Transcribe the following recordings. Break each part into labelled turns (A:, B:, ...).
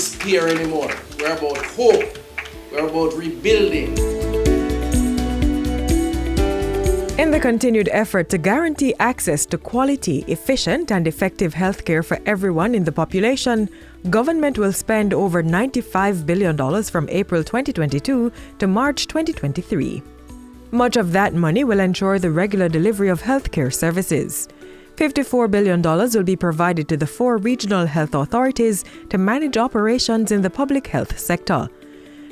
A: despair anymore. We're about hope. We're about rebuilding.
B: In the continued effort to guarantee access to quality, efficient and effective healthcare for everyone in the population, government will spend over $95 billion from April 2022 to March 2023. Much of that money will ensure the regular delivery of healthcare services. $54 billion will be provided to the 4 regional health authorities to manage operations in the public health sector.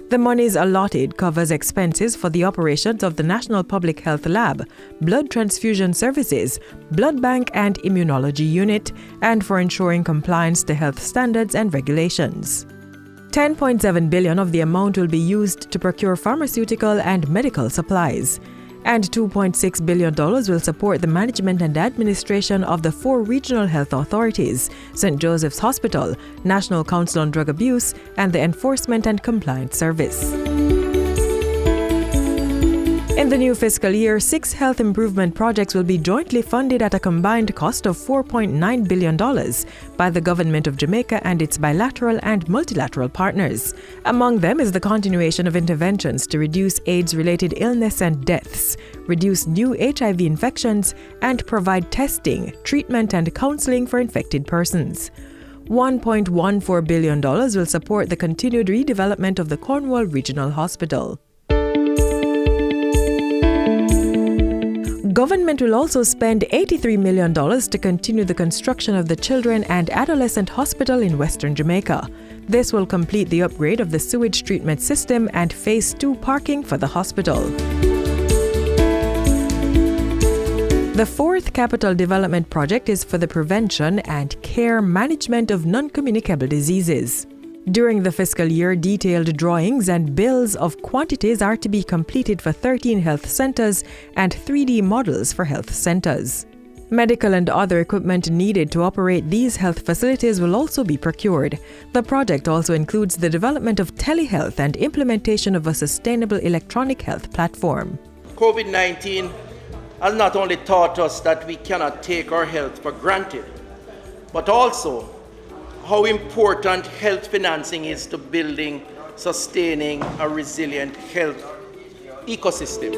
B: The monies allotted covers expenses for the operations of the National Public Health Lab, blood transfusion services, blood bank and immunology unit, and for ensuring compliance to health standards and regulations. $10.7 billion of the amount will be used to procure pharmaceutical and medical supplies, and $2.6 billion will support the management and administration of the 4 regional health authorities, St. Joseph's Hospital, National Council on Drug Abuse, and the Enforcement and Compliance Service. In the new fiscal year, 6 health improvement projects will be jointly funded at a combined cost of $4.9 billion by the Government of Jamaica and its bilateral and multilateral partners. Among them is the continuation of interventions to reduce AIDS-related illness and deaths, reduce new HIV infections, and provide testing, treatment, and counseling for infected persons. $1.14 billion will support the continued redevelopment of the Cornwall Regional Hospital. Government will also spend $83 million to continue the construction of the Children and Adolescent Hospital in Western Jamaica. This will complete the upgrade of the sewage treatment system and Phase 2 parking for the hospital. The 4th capital development project is for the prevention and care management of non-communicable diseases. During the fiscal year, detailed drawings and bills of quantities are to be completed for 13 health centers and 3D models for health centers. Medical and other equipment needed to operate these health facilities will also be procured. The project also includes the development of telehealth and implementation of a sustainable electronic health platform.
A: COVID-19 has not only taught us that we cannot take our health for granted, but also how important health financing is to building, sustaining a resilient health ecosystem.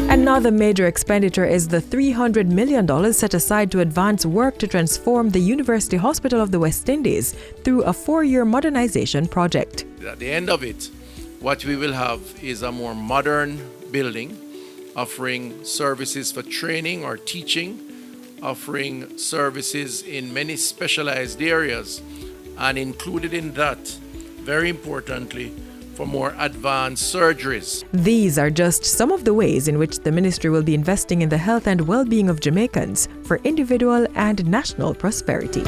B: Another major expenditure is the $300 million set aside to advance work to transform the University Hospital of the West Indies through a 4-year modernization project.
A: At the end of it, what we will have is a more modern building, offering services for training or teaching, offering services in many specialized areas, and included in that, very importantly, for more advanced surgeries.
B: These are just some of the ways in which the ministry will be investing in the health and well-being of Jamaicans for individual and national prosperity.